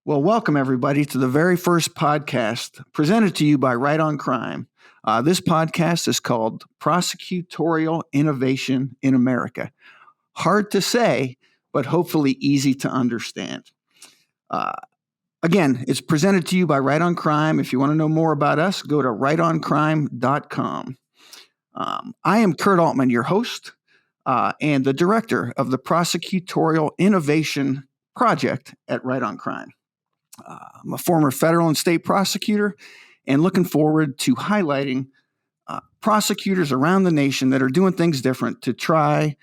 Well, welcome everybody to the very first podcast presented to you by Right on Crime. This podcast is called Prosecutorial Innovation in America. Hard to say, but hopefully easy to understand. Uh, Again, it's presented to you by Right on Crime. If you want to know more about us, go to rightoncrime.com. I am Kurt Altman, your host and the director of the Prosecutorial Innovation Project at Right on Crime. I'm a former federal and state prosecutor and looking forward to highlighting prosecutors around the nation that are doing things different to try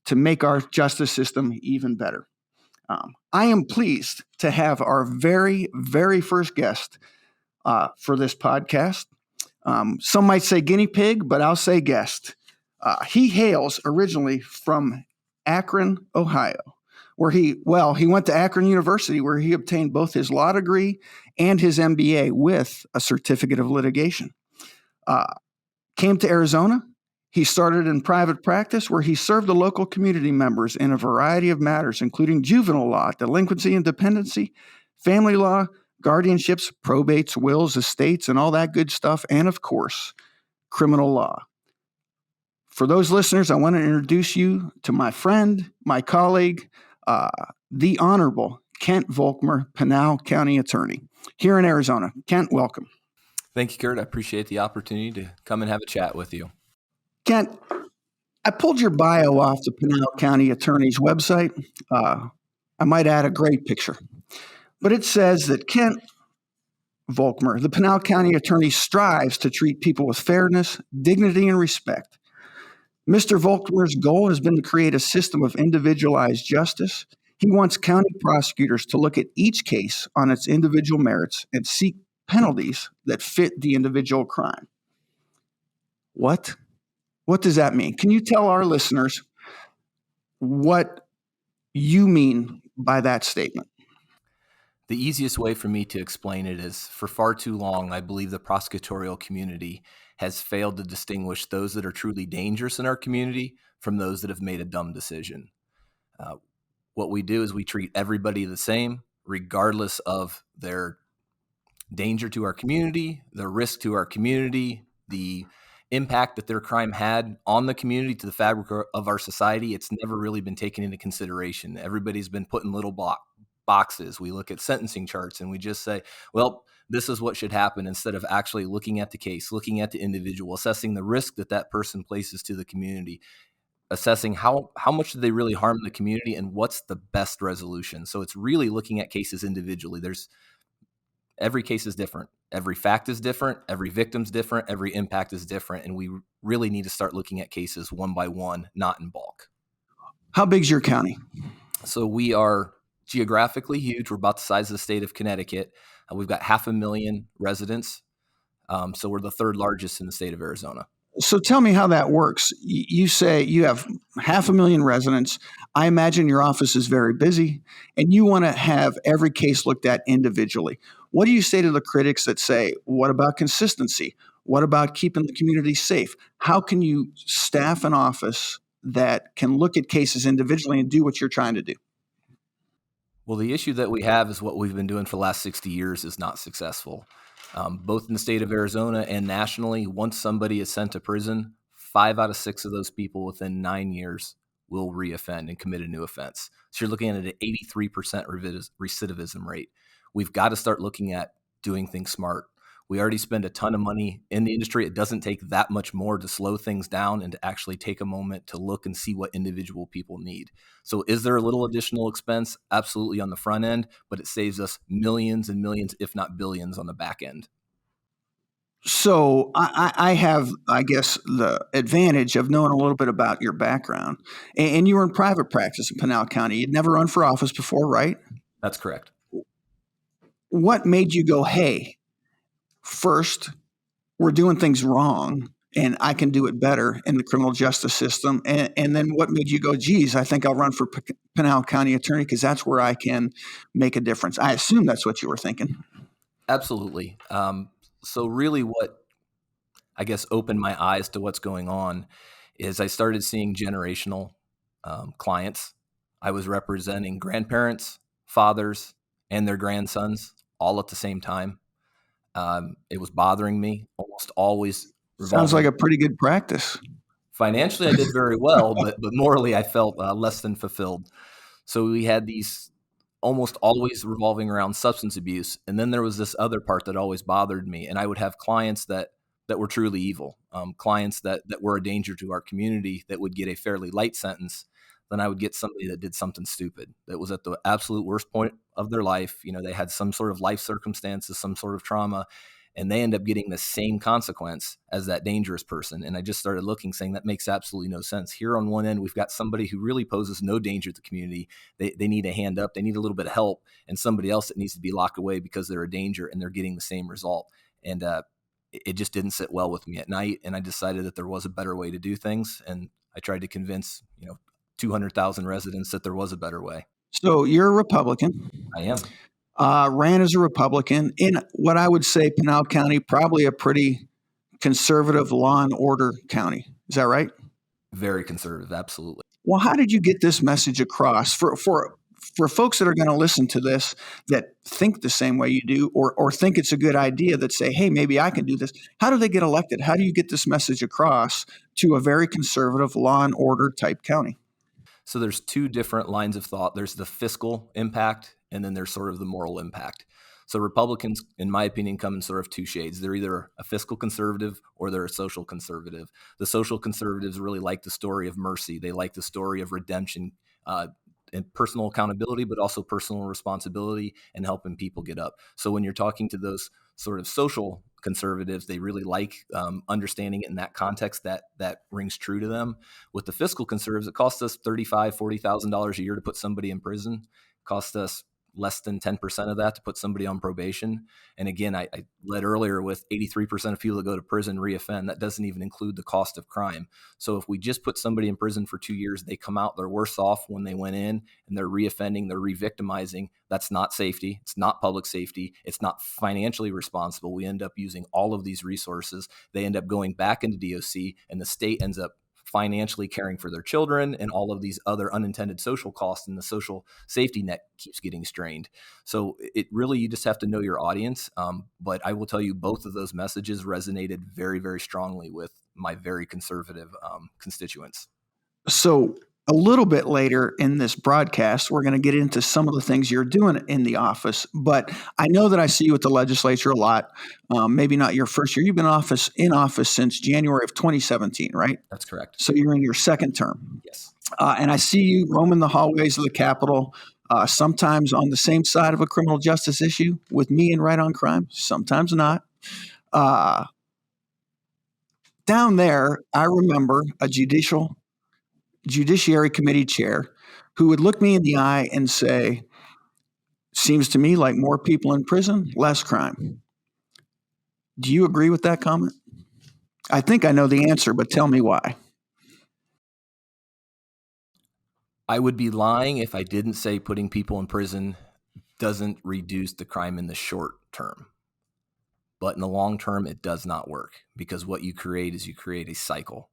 to make our justice system even better. I am pleased to have our very, very first guest for this podcast. Some might say guinea pig, but I'll say guest. He hails originally from Akron, Ohio, where he went to Akron University, where he obtained both his law degree and his MBA with a certificate of litigation. Came to Arizona. He started in private practice, where he served the local community members in a variety of matters, including juvenile law, delinquency and dependency, family law, guardianships, probates, wills, estates, and all that good stuff, and of course, criminal law. For those listeners, I want to introduce you to my friend, my colleague, the Honorable Kent Volkmer, Pinal County Attorney here in Arizona. Kent, welcome. Thank you, Kurt. I appreciate the opportunity to come and have a chat with you. Kent, I pulled your bio off the Pinal County Attorney's website. I might add a great picture. But it says that Kent Volkmer, the Pinal County Attorney, strives to treat people with fairness, dignity, and respect. Mr. Volkmer's goal has been to create a system of individualized justice. He wants county prosecutors to look at each case on its individual merits and seek penalties that fit the individual crime. What? What does that mean? Can you tell our listeners what you mean by that statement? The easiest way for me to explain it is, for far too long, I believe the prosecutorial community has failed to distinguish those that are truly dangerous in our community from those that have made a dumb decision. What we do is we treat everybody the same, regardless of their danger to our community, their risk to our community, the impact that their crime had on the community, to the fabric of our society. It's never really been taken into consideration. Everybody's been put in little boxes. We look at sentencing charts and we just say, well, this is what should happen, instead of actually looking at the case, looking at the individual, assessing the risk that that person places to the community, assessing how much do they really harm the community and what's the best resolution. So it's really looking at cases individually. Every case is different. Every fact is different. Every victim's different. Every impact is different. And we really need to start looking at cases one by one, not in bulk. How big's your county? So we are geographically huge. We're about the size of the state of Connecticut. We've got 500,000 residents. So we're the third largest in the state of Arizona. So tell me how that works. You say you have 500,000 residents. I imagine your office is very busy, and you want to have every case looked at individually. What do you say to the critics that say, what about consistency? What about keeping the community safe? How can you staff an office that can look at cases individually and do what you're trying to do? Well, the issue that we have is what we've been doing for the last 60 years is not successful. Both in the state of Arizona and nationally, once somebody is sent to prison, 5 out of 6 of those people within 9 years will reoffend and commit a new offense. So you're looking at an 83% recidivism rate. We've got to start looking at doing things smart. We already spend a ton of money in the industry. It doesn't take that much more to slow things down and to actually take a moment to look and see what individual people need. So is there a little additional expense? Absolutely, on the front end, but it saves us millions and millions, if not billions, on the back end. So I have, I guess, the advantage of knowing a little bit about your background. And you were in private practice in Pinal County. You'd never run for office before, right? That's correct. What made you go, hey, first, we're doing things wrong, and I can do it better in the criminal justice system? And then what made you go, geez, I think I'll run for Pinal County Attorney because that's where I can make a difference? I assume that's what you were thinking. Absolutely. So really what I guess opened my eyes to what's going on is I started seeing generational clients. I was representing grandparents, fathers, and their grandsons all at the same time. It was bothering me, almost always Sounds like revolving. a pretty good practice. Financially, I did very well, but morally, I felt less than fulfilled. So we had these almost always revolving around substance abuse, and then there was this other part that always bothered me. And I would have clients that were truly evil, clients that were a danger to our community that would get a fairly light sentence. Then I would get somebody that did something stupid, that was at the absolute worst point of their life. They had some sort of life circumstances, some sort of trauma, and they end up getting the same consequence as that dangerous person. And I just started looking, saying that makes absolutely no sense. Here on one end, we've got somebody who really poses no danger to the community. They need a hand up, they need a little bit of help, and somebody else that needs to be locked away because they're a danger and they're getting the same result. And it just didn't sit well with me at night. And I decided that there was a better way to do things. And I tried to convince, 200,000 residents that there was a better way. So you're a Republican. I am. Ran as a Republican in what I would say Pinal County, probably a pretty conservative law and order county. Is that right? Very conservative, absolutely. Well, how did you get this message across for folks that are going to listen to this that think the same way you do, or think it's a good idea, that say, hey, maybe I can do this? How do they get elected? How do you get this message across to a very conservative law and order type county? So there's two different lines of thought. There's the fiscal impact, and then there's sort of the moral impact. So Republicans, in my opinion, come in sort of two shades. They're either a fiscal conservative or they're a social conservative. The social conservatives really like the story of mercy. They like the story of redemption, and personal accountability, but also personal responsibility and helping people get up. So when you're talking to those sort of social conservatives, they really like understanding it in that context. That rings true to them. With the fiscal conservatives, it costs us $35,000, $40,000 a year to put somebody in prison. It costs us less than 10% of that to put somebody on probation. And again, I led earlier with 83% of people that go to prison reoffend. That doesn't even include the cost of crime. So if we just put somebody in prison for 2 years, they come out, they're worse off when they went in, and they're reoffending, they're re-victimizing. That's not safety. It's not public safety. It's not financially responsible. We end up using all of these resources. They end up going back into DOC, and the state ends up financially caring for their children, and all of these other unintended social costs, and the social safety net keeps getting strained. So it really, you just have to know your audience. But I will tell you, both of those messages resonated very, very strongly with my very conservative constituents. So a little bit later in this broadcast, we're going to get into some of the things you're doing in the office. But I know that I see you at the legislature a lot. Maybe not your first year. You've been in office since January of 2017, right? That's correct. So you're in your second term. Yes. And I see you roaming the hallways of the Capitol, sometimes on the same side of a criminal justice issue with me and Right on Crime, sometimes not. Down there, I remember a Judiciary Committee chair who would look me in the eye and say, seems to me like more people in prison, less crime. Do you agree with that comment? I think I know the answer, but tell me why. I would be lying if I didn't say putting people in prison doesn't reduce the crime in the short term. But in the long term, it does not work, because what you create is you create a cycle.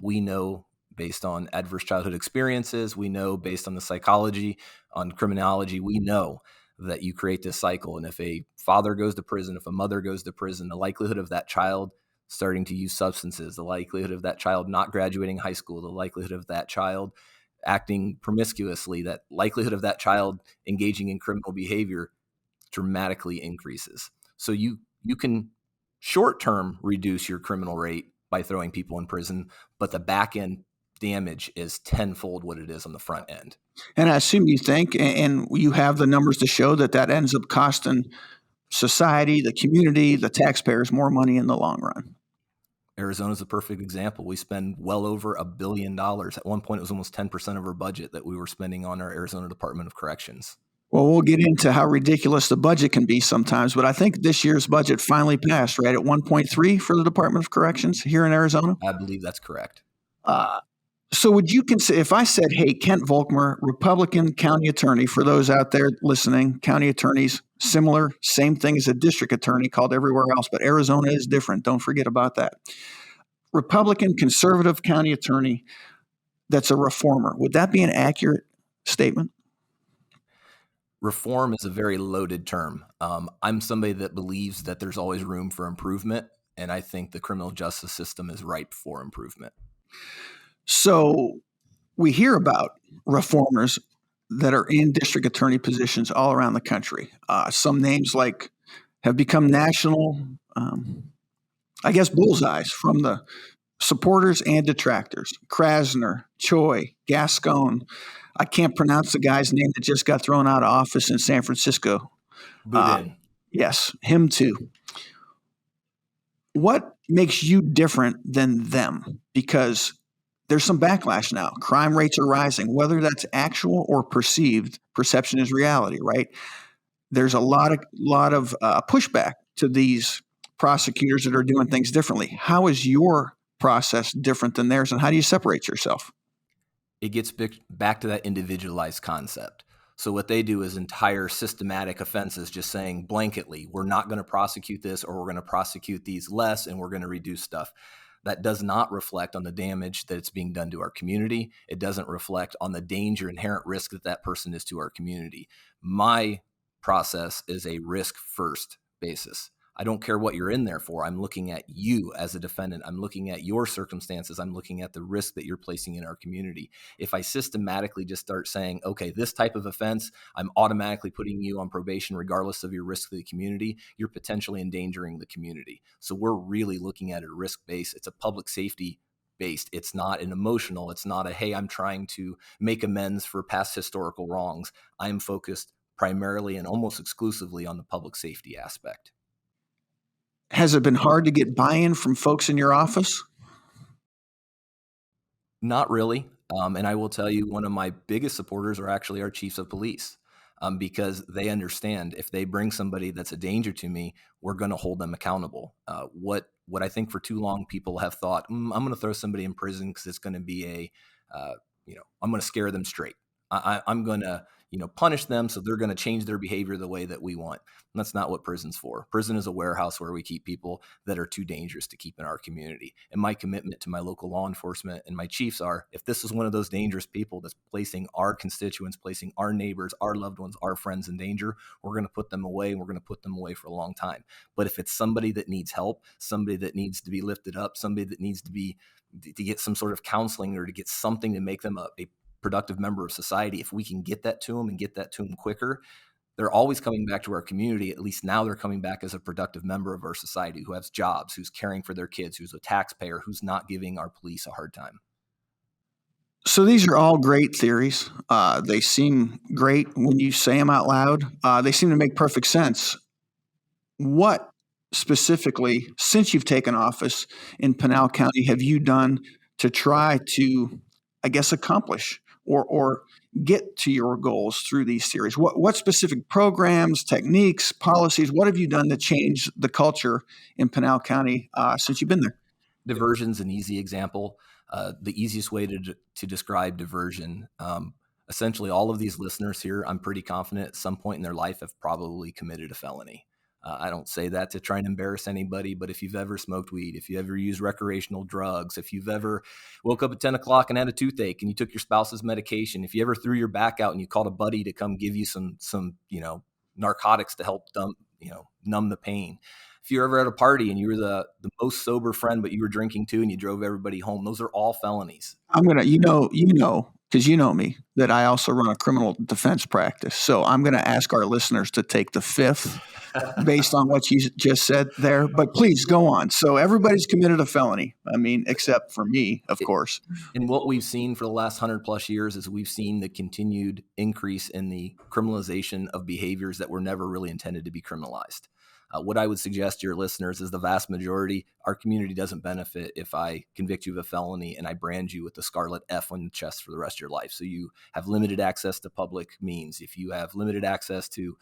We know, based on adverse childhood experiences, we know based on the psychology, on criminology, we know that you create this cycle. And if a father goes to prison, if a mother goes to prison, the likelihood of that child starting to use substances, the likelihood of that child not graduating high school, the likelihood of that child acting promiscuously, that likelihood of that child engaging in criminal behavior dramatically increases. So you can short-term reduce your criminal rate by throwing people in prison, but the back end damage is tenfold what it is on the front end. And I assume you think, and you have the numbers to show that ends up costing society, the community, the taxpayers more money in the long run. Arizona's a perfect example. We spend well over $1 billion. At one point, it was almost 10% of our budget that we were spending on our Arizona Department of Corrections. Well, we'll get into how ridiculous the budget can be sometimes, but I think this year's budget finally passed, right, at 1.3 for the Department of Corrections here in Arizona? I believe that's correct. So would you consider, if I said, hey, Kent Volkmer, Republican county attorney, for those out there listening, county attorneys, similar, same thing as a district attorney called everywhere else, but Arizona is different. Don't forget about that. Republican conservative county attorney that's a reformer. Would that be an accurate statement? Reform is a very loaded term. I'm somebody that believes that there's always room for improvement, and I think the criminal justice system is ripe for improvement. So we hear about reformers that are in district attorney positions all around the country. Some names like have become national, I guess, bullseyes from the supporters and detractors. Krasner, Choi, Gascon. I can't pronounce the guy's name that just got thrown out of office in San Francisco. Boudin. Yes, him too. What makes you different than them? Because there's some backlash now. Crime rates are rising, whether that's actual or perceived. Perception is reality, right? There's a lot of pushback to these prosecutors that are doing things differently. How is your process different than theirs, and how do you separate yourself? It gets back to that individualized concept. So what they do is entire systematic offenses, just saying blanketly, we're not going to prosecute this, or we're going to prosecute these less, and we're going to reduce stuff. That does not reflect on the damage that it's being done to our community. It doesn't reflect on the danger, inherent risk that that person is to our community. My process is a risk first basis. I don't care what you're in there for. I'm looking at you as a defendant. I'm looking at your circumstances. I'm looking at the risk that you're placing in our community. If I systematically just start saying, okay, this type of offense, I'm automatically putting you on probation regardless of your risk to the community, you're potentially endangering the community. So we're really looking at a risk base. It's a public safety based. It's not an emotional. It's not a, hey, I'm trying to make amends for past historical wrongs. I'm focused primarily and almost exclusively on the public safety aspect. Has it been hard to get buy-in from folks in your office? Not really. And I will tell you, one of my biggest supporters are actually our chiefs of police, because they understand if they bring somebody that's a danger to me, we're going to hold them accountable. What I think for too long people have thought, I'm going to throw somebody in prison because it's going to be I'm going to scare them straight. I'm going to punish them so they're going to change their behavior the way that we want. And that's not what prison's for. Prison is a warehouse where we keep people that are too dangerous to keep in our community. And my commitment to my local law enforcement and my chiefs are, if this is one of those dangerous people that's placing our constituents, placing our neighbors, our loved ones, our friends in danger, we're going to put them away, and we're going to put them away for a long time. But if it's somebody that needs help, somebody that needs to be lifted up, somebody that needs to get some sort of counseling or to get something to make them a productive member of society, if we can get that to them and get that to them quicker, they're always coming back to our community. At least now they're coming back as a productive member of our society who has jobs, who's caring for their kids, who's a taxpayer, who's not giving our police a hard time. So these are all great theories. They seem great when you say them out loud. They seem to make perfect sense. What specifically, since you've taken office in Pinal County, have you done to try to, I guess, accomplish or get to your goals through these theories? What specific programs, techniques, policies, what have you done to change the culture in Pinal County since you've been there? Diversion's an easy example. The easiest way to describe diversion, essentially all of these listeners here, I'm pretty confident at some point in their life have probably committed a felony. I don't say that to try and embarrass anybody, but if you've ever smoked weed, if you ever used recreational drugs, if you've ever woke up at 10 o'clock and had a toothache and you took your spouse's medication, if you ever threw your back out and you called a buddy to come give you some narcotics to help numb the pain. If you're ever at a party and you were the most sober friend, but you were drinking too and you drove everybody home, those are all felonies. I'm going to, because you know me, that I also run a criminal defense practice. So I'm going to ask our listeners to take the fifth based on what you just said there. But please go on. So everybody's committed a felony. I mean, except for me, of course. And what we've seen for the last 100 plus years is we've seen the continued increase in the criminalization of behaviors that were never really intended to be criminalized. What I would suggest to your listeners is the vast majority, our community doesn't benefit if I convict you of a felony and I brand you with the scarlet F on the chest for the rest of your life. So you have limited access to public means. If you have limited access to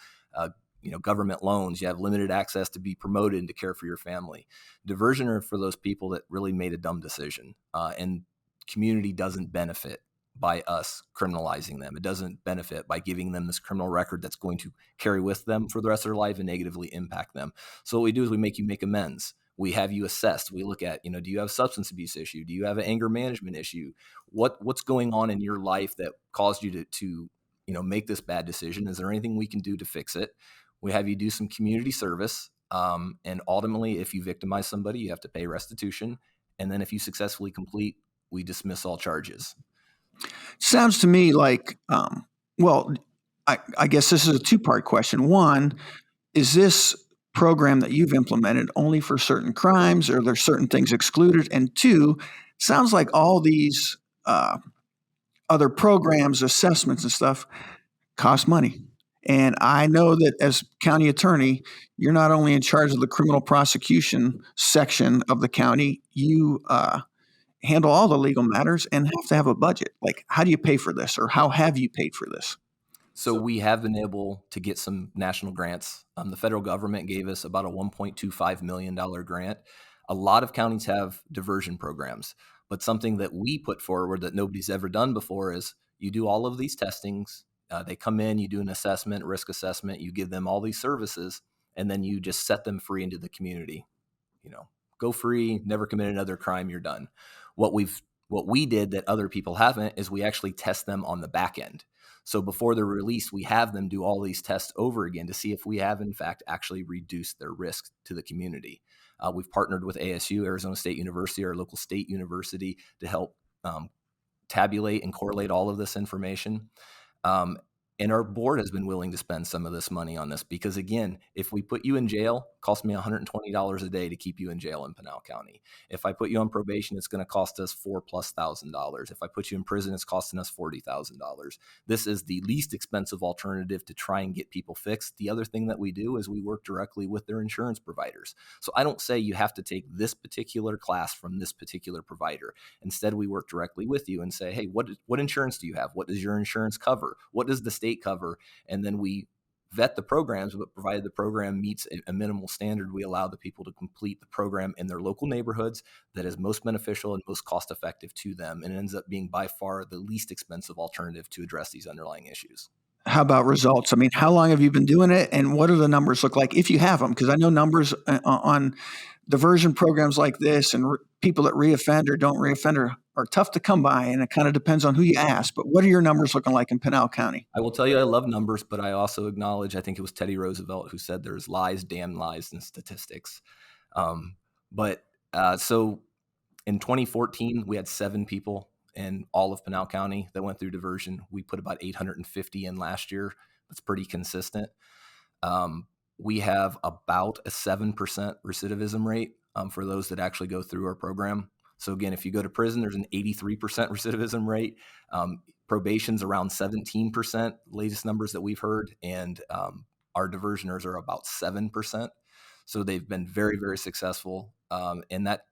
government loans, you have limited access to be promoted and to care for your family. Diversion are for those people that really made a dumb decision, and community doesn't benefit by us criminalizing them. It doesn't benefit by giving them this criminal record that's going to carry with them for the rest of their life and negatively impact them. So what we do is we make you make amends. We have you assessed. We look at, do you have a substance abuse issue? Do you have an anger management issue? What's going on in your life that caused you to make this bad decision? Is there anything we can do to fix it? We have you do some community service. And ultimately, if you victimize somebody, you have to pay restitution. And then if you successfully complete, we dismiss all charges. Sounds to me like, well, I guess this is a two-part question. One, is this program that you've implemented only for certain crimes, or are there certain things excluded? And two, sounds like all these other programs, assessments, and stuff cost money. And I know that as county attorney, you're not only in charge of the criminal prosecution section of the county, you handle all the legal matters and have to have a budget. Like, how do you pay for this, or how have you paid for this? So we have been able to get some national grants. The federal government gave us about a $1.25 million grant. A lot of counties have diversion programs, but something that we put forward that nobody's ever done before is you do all of these testings. They come in, you do an assessment, risk assessment, you give them all these services, and then you just set them free into the community. Go free, never commit another crime, you're done. What we did that other people haven't is we actually test them on the back end. So before they're released, we have them do all these tests over again to see if we have, in fact, actually reduced their risk to the community. We've partnered with ASU, Arizona State University, our local state university, to help tabulate and correlate all of this information. And our board has been willing to spend some of this money on this because, again, if we put you in jail, it costs me $120 a day to keep you in jail in Pinal County. If I put you on probation, it's going to cost us $4,000+. If I put you in prison, it's costing us $40,000. This is the least expensive alternative to try and get people fixed. The other thing that we do is we work directly with their insurance providers. So I don't say you have to take this particular class from this particular provider. Instead, we work directly with you and say, hey, what insurance do you have? What does your insurance cover? What does the state cover? And then we vet the programs, but provided the program meets a minimal standard, we allow the people to complete the program in their local neighborhoods that is most beneficial and most cost effective to them, and it ends up being by far the least expensive alternative to address these underlying issues. How about results? I mean, how long have you been doing it, and what do the numbers look like, if you have them? Because I know numbers on diversion programs like this and people that reoffend or don't reoffend are tough to come by, and it kind of depends on who you ask. But what are your numbers looking like in Pinal County? I will tell you I love numbers, but I also acknowledge, I think it was Teddy Roosevelt who said there's lies, damn lies, in statistics. So in 2014, we had 7 people in all of Pinal County that went through diversion. We put about 850 in last year. That's pretty consistent. We have about a 7% recidivism rate for those that actually go through our program. So again, if you go to prison, there's an 83% recidivism rate. Probation's around 17%, latest numbers that we've heard, and our diversioners are about 7%. So they've been very, very successful. And that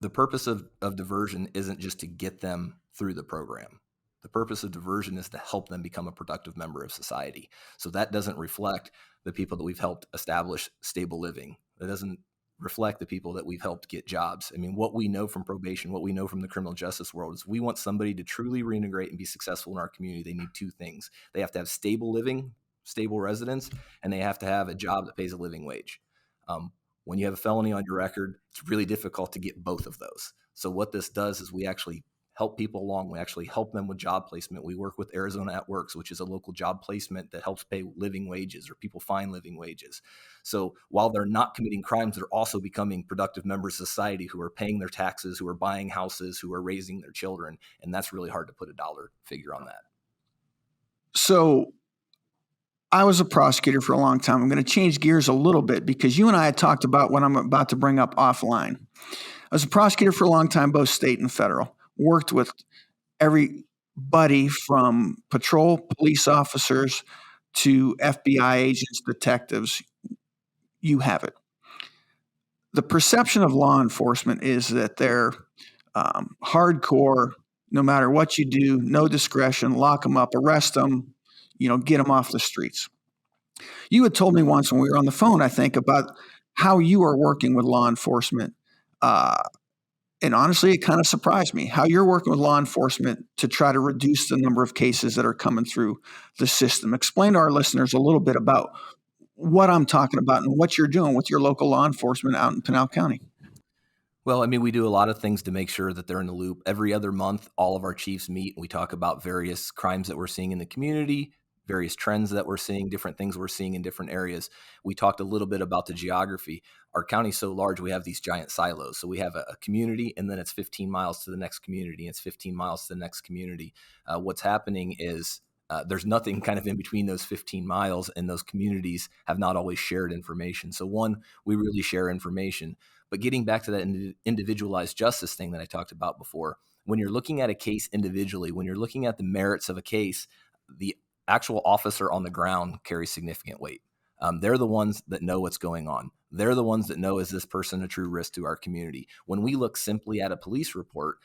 the purpose of diversion isn't just to get them through the program. The purpose of diversion is to help them become a productive member of society. So that doesn't reflect the people that we've helped establish stable living. That doesn't reflect the people that we've helped get jobs. I mean, what we know from probation, what we know from the criminal justice world is we want somebody to truly reintegrate and be successful in our community. They need 2 things. They have to have stable living, stable residence, and they have to have a job that pays a living wage. When you have a felony on your record, it's really difficult to get both of those. So what this does is we actually help people along. We actually help them with job placement. We work with Arizona at Works, which is a local job placement that helps pay living wages, or people find living wages. So while they're not committing crimes, they're also becoming productive members of society who are paying their taxes, who are buying houses, who are raising their children. And that's really hard to put a dollar figure on that. So I was a prosecutor for a long time. I'm going to change gears a little bit because you and I had talked about what I'm about to bring up offline. I was a prosecutor for a long time, both state and federal. Worked with everybody from patrol police officers to FBI agents, detectives. You have it. The perception of law enforcement is that they're hardcore, no matter what you do, no discretion, lock them up, arrest them, get them off the streets. You had told me once when we were on the phone, I think, about how you are working with law enforcement. And honestly, it kind of surprised me how you're working with law enforcement to try to reduce the number of cases that are coming through the system. Explain to our listeners a little bit about what I'm talking about and what you're doing with your local law enforcement out in Pinal County. Well, I mean, we do a lot of things to make sure that they're in the loop. Every other month, all of our chiefs meet and we talk about various crimes that we're seeing in the community, various trends that we're seeing, different things we're seeing in different areas. We talked a little bit about the geography. Our county's so large, we have these giant silos. So we have a community, and then it's 15 miles to the next community. It's 15 miles to the next community. What's happening is there's nothing kind of in between those 15 miles, and those communities have not always shared information. So one, we really share information. But getting back to that individualized justice thing that I talked about before, when you're looking at a case individually, when you're looking at the merits of a case, the actual officer on the ground carries significant weight. They're the ones that know what's going on. They're the ones that know, is this person a true risk to our community? When we look simply at a police report,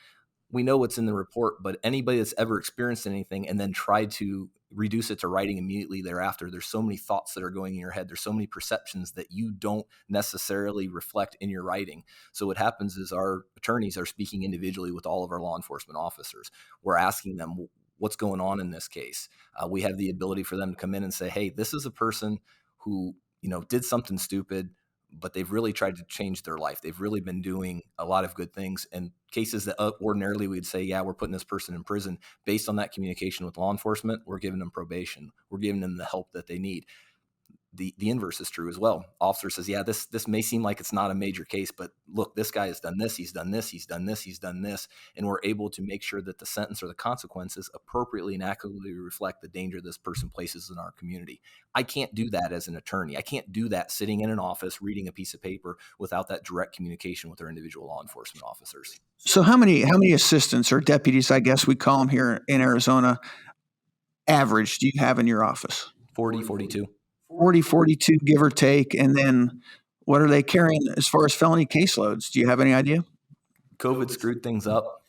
we know what's in the report, but anybody that's ever experienced anything and then tried to reduce it to writing immediately thereafter, there's so many thoughts that are going in your head. There's so many perceptions that you don't necessarily reflect in your writing. So what happens is our attorneys are speaking individually with all of our law enforcement officers. We're asking them, what's going on in this case? We have the ability for them to come in and say, hey, this is a person who, did something stupid, but they've really tried to change their life. They've really been doing a lot of good things. And cases that ordinarily we'd say, yeah, we're putting this person in prison, based on that communication with law enforcement, we're giving them probation. We're giving them the help that they need. The inverse is true as well. Officer says, yeah, this may seem like it's not a major case, but look, this guy has done this, he's done this, he's done this, he's done this. And we're able to make sure that the sentence or the consequences appropriately and accurately reflect the danger this person places in our community. I can't do that as an attorney. I can't do that sitting in an office reading a piece of paper without that direct communication with our individual law enforcement officers. So how many assistants or deputies, I guess we call them here in Arizona, average do you have in your office? 40, 42. 40, 42, give or take. And then what are they carrying as far as felony caseloads? Do you have any idea? COVID screwed things up.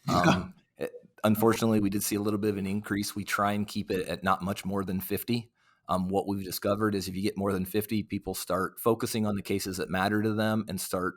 Unfortunately, we did see a little bit of an increase. We try and keep it at not much more than 50. What we've discovered is if you get more than 50, people start focusing on the cases that matter to them and start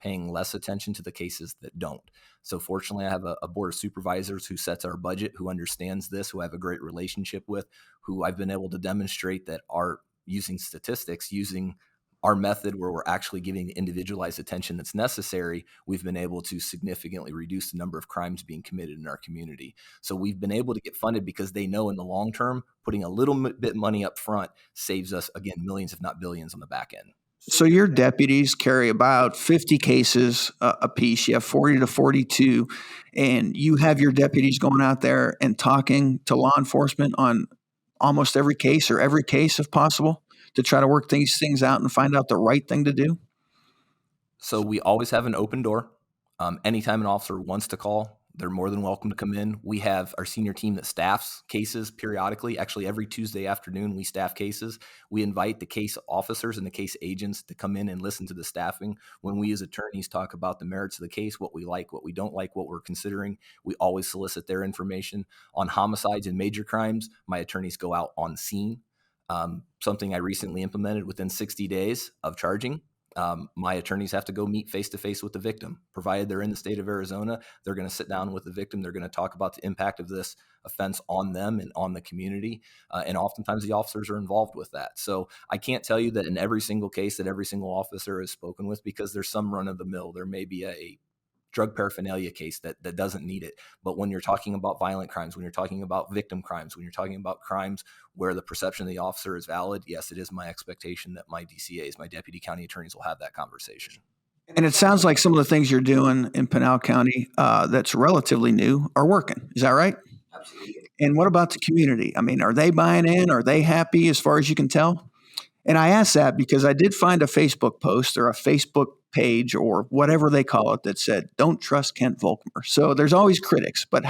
paying less attention to the cases that don't. So fortunately, I have a board of supervisors who sets our budget, who understands this, who I have a great relationship with, who I've been able to demonstrate that are using statistics, using our method where we're actually giving the individualized attention that's necessary, we've been able to significantly reduce the number of crimes being committed in our community. So we've been able to get funded because they know in the long term, putting a little bit money up front saves us, again, millions, if not billions on the back end. So your deputies carry about 50 cases a piece. You have 40 to 42, and you have your deputies going out there and talking to law enforcement on almost every case, or every case if possible, to try to work these things out and find out the right thing to do? So we always have an open door. Anytime an officer wants to call, they're more than welcome to come in. We have our senior team that staffs cases periodically. Actually, every Tuesday afternoon, we staff cases. We invite the case officers and the case agents to come in and listen to the staffing. When we as attorneys talk about the merits of the case, what we like, what we don't like, what we're considering, we always solicit their information. On homicides and major crimes, my attorneys go out on scene. Something I recently implemented within 60 days of charging. My attorneys have to go meet face-to-face with the victim. Provided they're in the state of Arizona, they're going to sit down with the victim. They're going to talk about the impact of this offense on them and on the community. And oftentimes the officers are involved with that. So I can't tell you that in every single case that every single officer has spoken with, because there's some run of the mill. There may be a drug paraphernalia case that doesn't need it. But when you're talking about violent crimes, when you're talking about victim crimes, when you're talking about crimes where the perception of the officer is valid, yes, it is my expectation that my DCAs, my deputy county attorneys, will have that conversation. And it sounds like some of the things you're doing in Pinal County that's relatively new are working. Is that right? Absolutely. And what about the community? I mean, are they buying in? Are they happy as far as you can tell? And I ask that because I did find a Facebook post or a Facebook page or whatever they call it that said, "Don't trust Kent Volkmer." So there's always critics, but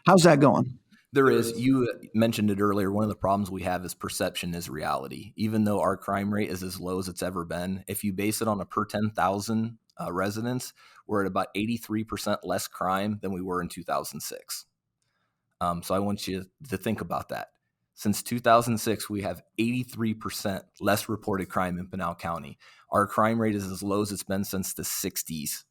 how's that going? There is. You mentioned it earlier. One of the problems we have is perception is reality. Even though our crime rate is as low as it's ever been, if you base it on a per 10,000 residents, we're at about 83% less crime than we were in 2006. So I want you to think about that. Since 2006, we have 83% less reported crime in Pinal County. Our crime rate is as low as it's been since the 60s.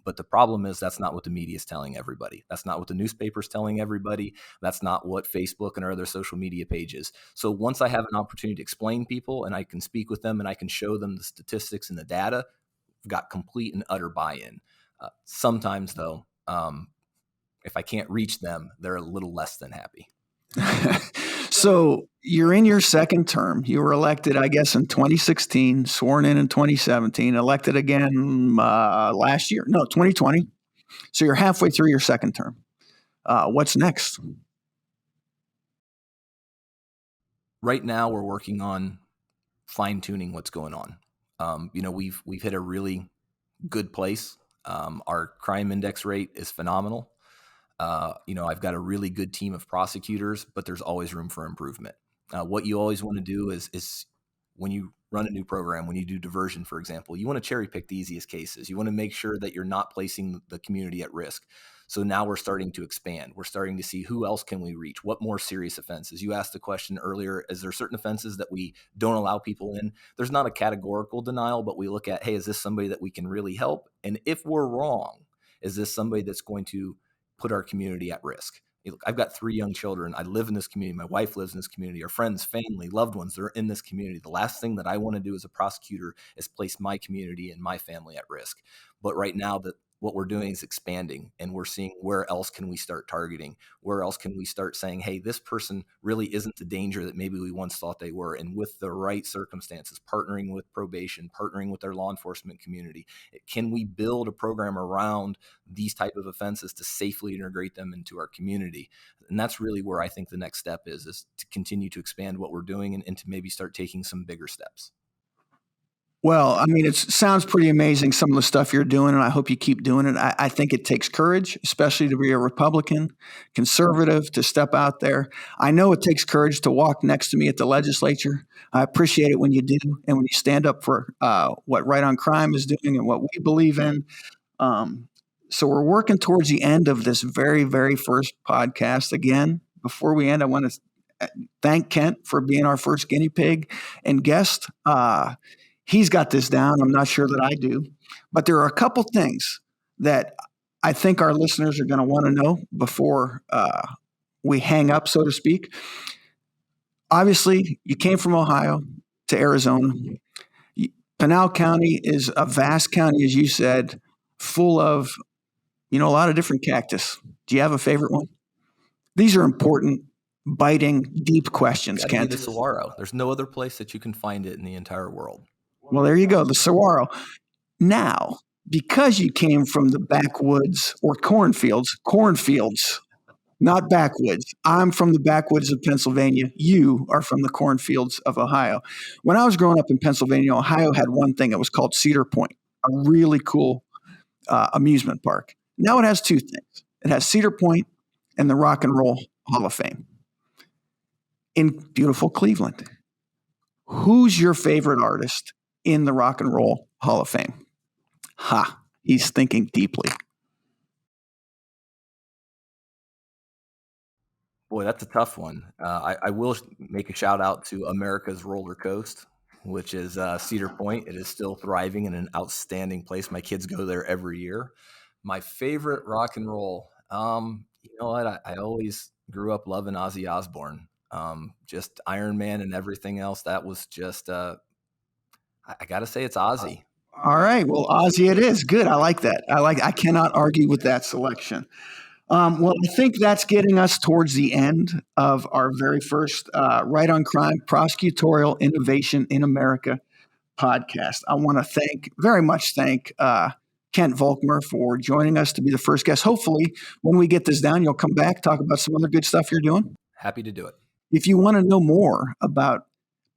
But the problem is that's not what the media is telling everybody. That's not what the newspaper's telling everybody. That's not what Facebook and our other social media pages. So once I have an opportunity to explain people and I can speak with them and I can show them the statistics and the data, I've got complete and utter buy-in. Sometimes, though, if I can't reach them, they're a little less than happy. So you're in your second term. You were elected, I guess, in 2016, sworn in 2017, elected again last year. No, 2020. So you're halfway through your second term. What's next? Right now, we're working on fine-tuning what's going on. We've hit a really good place. Our crime index rate is phenomenal. I've got a really good team of prosecutors, but there's always room for improvement. What you always want to do is when you run a new program, when you do diversion, for example, you want to cherry pick the easiest cases. You want to make sure that you're not placing the community at risk. So now we're starting to expand. We're starting to see who else can we reach? What more serious offenses? You asked the question earlier, is there certain offenses that we don't allow people in? There's not a categorical denial, but we look at, hey, is this somebody that we can really help? And if we're wrong, is this somebody that's going to put our community at risk? I've got 3 young children. I live in this community. My wife lives in this community. Our friends, family, loved ones, they're in this community. The last thing that I want to do as a prosecutor is place my community and my family at risk. But right now, what we're doing is expanding, and we're seeing where else can we start targeting? Where else can we start saying, hey, this person really isn't the danger that maybe we once thought they were? And with the right circumstances, partnering with probation, partnering with our law enforcement community, can we build a program around these type of offenses to safely integrate them into our community? And that's really where I think the next step is to continue to expand what we're doing and to maybe start taking some bigger steps. Well, I mean, it sounds pretty amazing, some of the stuff you're doing, and I hope you keep doing it. I think it takes courage, especially to be a Republican, conservative, to step out there. I know it takes courage to walk next to me at the legislature. I appreciate it when you do and when you stand up for what Right on Crime is doing and what we believe in. So we're working towards the end of this very, very first podcast. Again, before we end, I want to thank Kent for being our first guinea pig and guest. He's got this down. I'm not sure that I do. But there are a couple things that I think our listeners are going to want to know before we hang up, so to speak. Obviously, you came from Ohio to Arizona. Pinal County is a vast county, as you said, full of, a lot of different cactus. Do you have a favorite one? These are important, biting, deep questions, Kent. The saguaro. There's no other place that you can find it in the entire world. Well, there you go, the saguaro. Now, because you came from the backwoods or cornfields, not backwoods. I'm from the backwoods of Pennsylvania. You are from the cornfields of Ohio. When I was growing up in Pennsylvania, Ohio had one thing. It was called Cedar Point, a really cool amusement park. Now it has 2 things. It has Cedar Point and the Rock and Roll Hall of Fame in beautiful Cleveland. Who's your favorite artist in the Rock and Roll Hall of Fame? He's thinking deeply. Boy, that's a tough one. I will make a shout out to America's Roller Coast, which is Cedar Point. It is still thriving in an outstanding place. My kids go there every year. My favorite rock and roll, you know what? I always grew up loving Ozzy Osbourne. Just Iron Man and everything else. That was just, I got to say it's Ozzy. All right. Well, Ozzy it is. Good. I like that. I cannot argue with that selection. Well, I think that's getting us towards the end of our very first Right on Crime Prosecutorial Innovation in America podcast. I want to very much thank Kent Volkmer for joining us to be the first guest. Hopefully, when we get this down, you'll come back, talk about some other good stuff you're doing. Happy to do it. If you want to know more about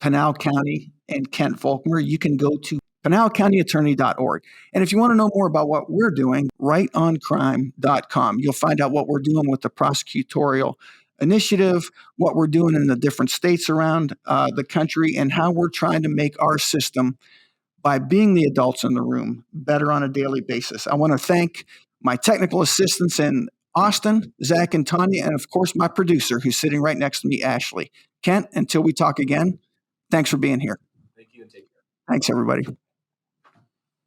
Pinal County and Kent Volkmer, you can go to pinalcountyattorney.org. And if you want to know more about what we're doing, rightoncrime.com. You'll find out what we're doing with the prosecutorial initiative, what we're doing in the different states around the country, and how we're trying to make our system, by being the adults in the room, better on a daily basis. I want to thank my technical assistants in Austin, Zach and Tanya, and of course, my producer who's sitting right next to me, Ashley. Kent, until we talk again, thanks for being here. Thank you and take care. Thanks, everybody.